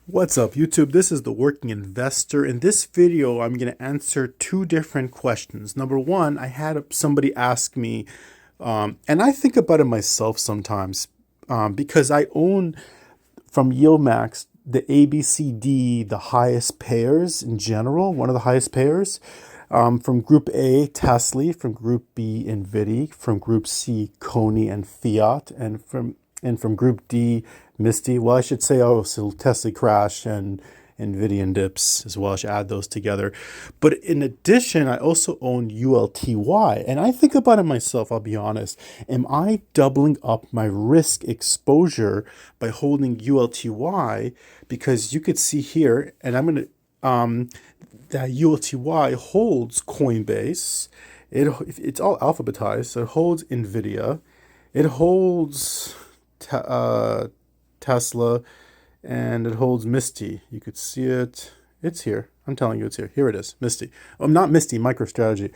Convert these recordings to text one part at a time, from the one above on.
What's up, YouTube? This is the Working Investor. In this video, I'm going to answer two different questions. Number one, I had somebody ask me, and I think about it myself sometimes, because I own from YieldMax the ABCD, the highest payers in general, one of the highest payers. From Group A, TSLY, from Group B, NVDY, from Group C, CONY and Fiat, and from Group D, MSTY. Well, I should say also TSLY crash and NVIDIA and dips as well. I should add those together. But in addition, I also own ULTY. And I think about it myself, I'll be honest. Am I doubling up my risk exposure by holding ULTY? Because you could see here, and I'm going to, that ULTY holds Coinbase. It's all alphabetized. So it holds NVIDIA. It holds Tesla, and it holds MSTY. You could see it. It's here. I'm telling you, it's here. Here it is, MSTY. Not MSTY, MicroStrategy.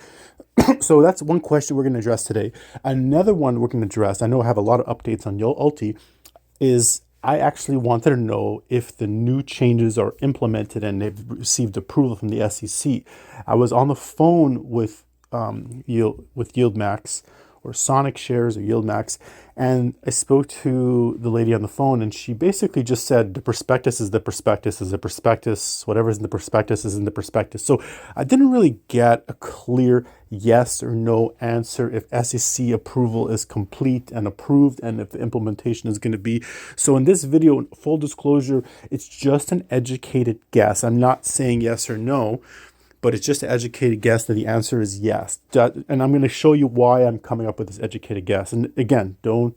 So that's one question we're going to address today. Another one we're going to address, I know I have a lot of updates on ULTY, is I actually wanted to know if the new changes are implemented and they've received approval from the SEC. I was on the phone with YieldMax, or Sonic Shares or YieldMax, and I spoke to the lady on the phone, and she basically just said the prospectus is the prospectus is the prospectus, whatever's in the prospectus is in the prospectus. So I didn't really get a clear yes or no answer if SEC approval is complete and approved and if the implementation is going to be. So in this video, full disclosure, it's just an educated guess. I'm not saying yes or no, but it's just an educated guess that the answer is yes. And I'm going to show you why I'm coming up with this educated guess. And again, don't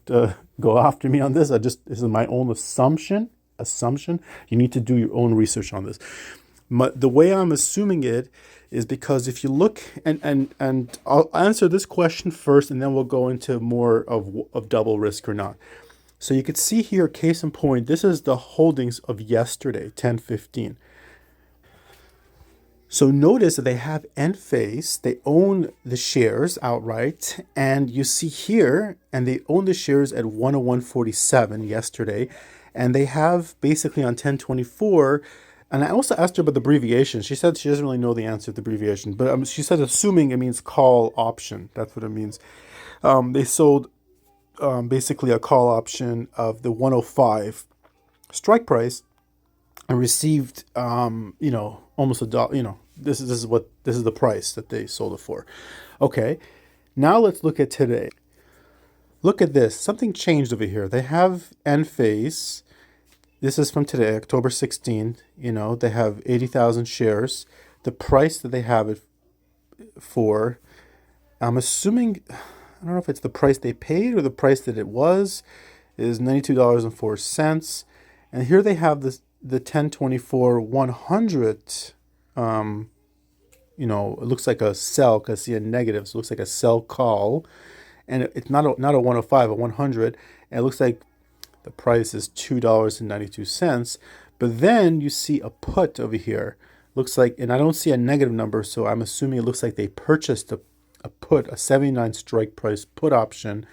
go after me on this. This is my own assumption. You need to do your own research on this. The way I'm assuming it is because if you look, and I'll answer this question first, and then we'll go into more of double risk or not. So you could see here, case in point, this is the holdings of yesterday, 10:15. So notice that they have Enphase, they own the shares outright, and you see here, and they own the shares at 101.47 yesterday, and they have basically on 10/24, and I also asked her about the abbreviation. She said she doesn't really know the answer to the abbreviation, but she said assuming it means call option. That's what it means. They sold basically a call option of the 105 strike price and received, almost $1. This is the price that they sold it for. Okay, now let's look at today. Look at this. Something changed over here. They have Enphase. This is from today, October 16th. They have 80,000 shares. The price that they have it for, I'm assuming, I don't know if it's the price they paid or the price that it was, is $92.04. And here they have the 10/24 100. It looks like a sell, because I see a negative, so it looks like a sell call, and it's not a 105, a 100, and it looks like the price is $2.92. But then you see a put over here. Looks like, and I don't see a negative number, so I'm assuming it looks like they purchased a put, a 79 strike price put option,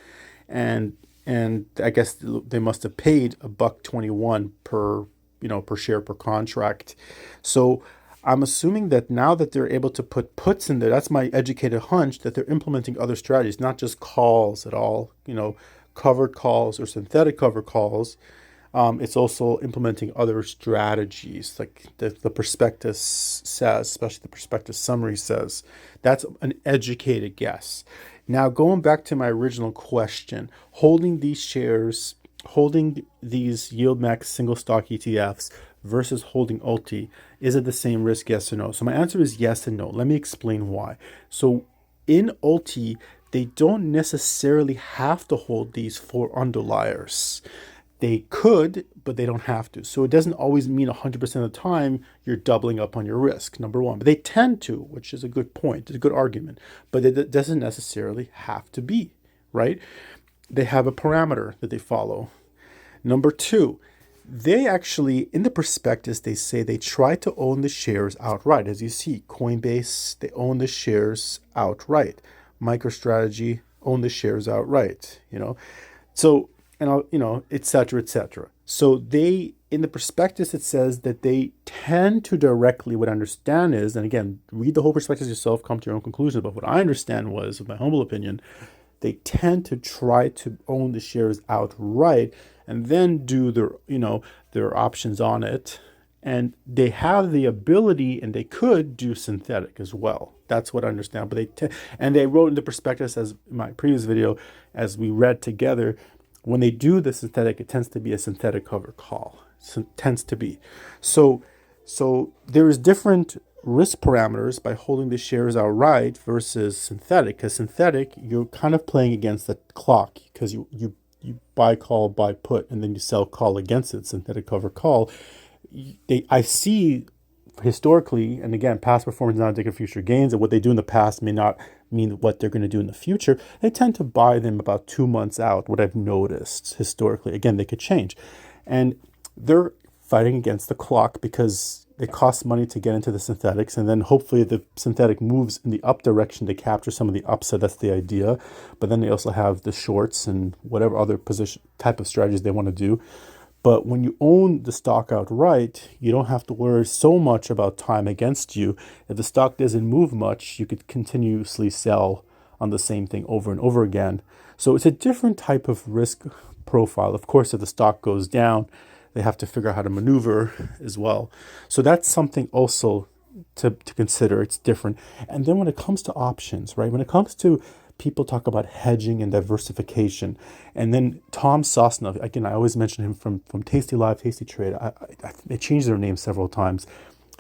and I guess they must have paid $1.21 per share per contract. So I'm assuming that now that they're able to put puts in there, that's my educated hunch, that they're implementing other strategies, not just calls at all, covered calls or synthetic cover calls. It's also implementing other strategies, like the prospectus says, especially the prospectus summary says. That's an educated guess. Now, going back to my original question, holding these shares, holding these YieldMax single stock ETFs versus holding ULTY, is it the same risk, yes or no? So my answer is yes and no. Let me explain why. So in ULTY, they don't necessarily have to hold these 4 underliers. They could, but they don't have to. So it doesn't always mean 100% of the time you're doubling up on your risk, number one. But they tend to, which is a good point. It's a good argument. But it doesn't necessarily have to be, right? They have a parameter that they follow. Number two, they actually, in the prospectus, they say they try to own the shares outright. As you see, Coinbase, they own the shares outright. MicroStrategy own the shares outright, So, and et cetera, et cetera. So they, in the prospectus, it says that they tend to directly, what I understand is, and again, read the whole prospectus yourself, come to your own conclusion. But what I understand was, with my humble opinion, they tend to try to own the shares outright and then do their, their options on it. And they have the ability, and they could do synthetic as well. That's what I understand. But and they wrote in the prospectus, as in my previous video, as we read together, when they do the synthetic, it tends to be a synthetic cover call. So it tends to be. So there is different risk parameters by holding the shares outright versus synthetic. Because synthetic, you're kind of playing against the clock, because you buy call, buy put, and then you sell call against it. Synthetic cover call. I see historically, and again, past performance is not indicative of future gains, and what they do in the past may not mean what they're going to do in the future. They tend to buy them about 2 months out, what I've noticed historically. Again, they could change. And they're fighting against the clock because it costs money to get into the synthetics, and then hopefully the synthetic moves in the up direction to capture some of the upside. That's the idea. But then they also have the shorts and whatever other position type of strategies they want to do. But when you own the stock outright, you don't have to worry so much about time against you. If the stock doesn't move much, you could continuously sell on the same thing over and over again. So it's a different type of risk profile. Of course, if the stock goes down, they have to figure out how to maneuver as well. So that's something also to consider. It's different. And then when it comes to options, right? When it comes to people talk about hedging and diversification. And then Tom Sosnoff, again, I always mention him from TSLY, Tasty Trade. They changed their name several times.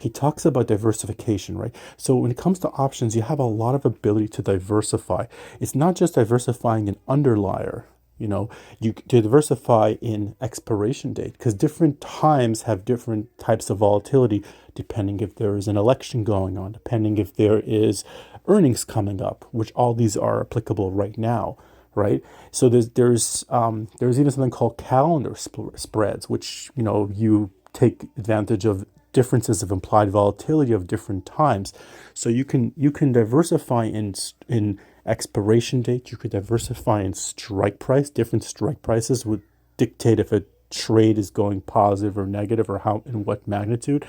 He talks about diversification, right? So when it comes to options, you have a lot of ability to diversify. It's not just diversifying an underlier. You to diversify in expiration date, because different times have different types of volatility, depending if there is an election going on, depending if there is earnings coming up, which all these are applicable right now, right? So there's even something called calendar spreads, which you take advantage of differences of implied volatility of different times. So you can diversify in expiration date. You could diversify in strike price. Different strike prices would dictate if a trade is going positive or negative, or how, in what magnitude.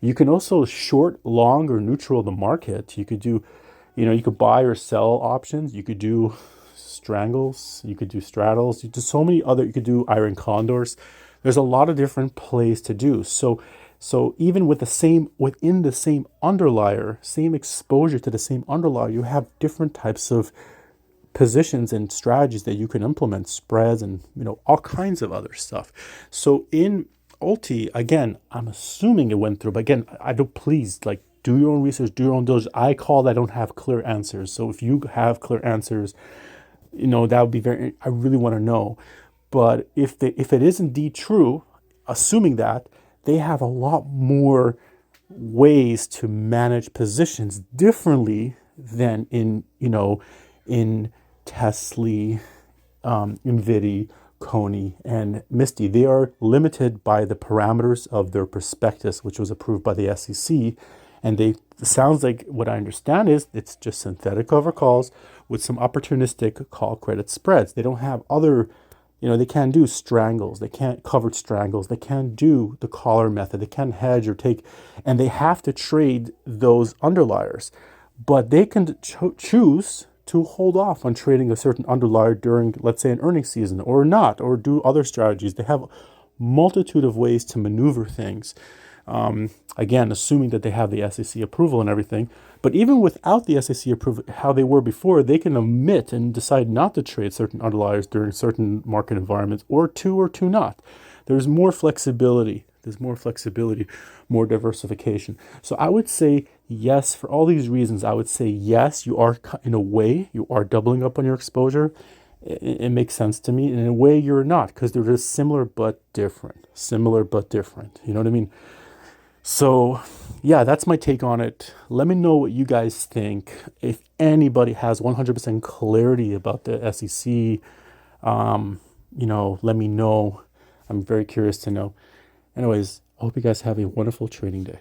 You can also short, long, or neutral the market. You could do, you could buy or sell options. You could do strangles. You could do straddles. You do so many other. You could do iron condors. There's a lot of different plays to do. So even within the same underlier, same exposure to the same underlier, you have different types of positions and strategies that you can implement, spreads and all kinds of other stuff. So in ULTY, again, I'm assuming it went through, but again, I don't, please, do your own research, do your own diligence. I don't have clear answers. So if you have clear answers, that would be I really want to know. But if it is indeed true, assuming that, they have a lot more ways to manage positions differently than in TSLY, NVDY, CONY, and MSTY. They are limited by the parameters of their prospectus, which was approved by the SEC. And it sounds like, what I understand is, it's just synthetic cover calls with some opportunistic call credit spreads. They don't have other, they can't do strangles. They can't covered strangles. They can't do the collar method. They can't hedge or take, and they have to trade those underliers. But they can choose to hold off on trading a certain underlier during, let's say, an earnings season, or not, or do other strategies. They have a multitude of ways to maneuver things. Again, assuming that they have the SEC approval and everything. But even without the SEC approval, how they were before, they can omit and decide not to trade certain underliers during certain market environments, or to not. There's more flexibility. More diversification. So I would say yes, for all these reasons. I would say yes, you are, in a way, you are doubling up on your exposure. It makes sense to me. And in a way, you're not, because they're just similar but different. You know what I mean? So, yeah, that's my take on it. Let me know what you guys think. If anybody has 100% clarity about the SEC, let me know. I'm very curious to know. Anyways, I hope you guys have a wonderful trading day.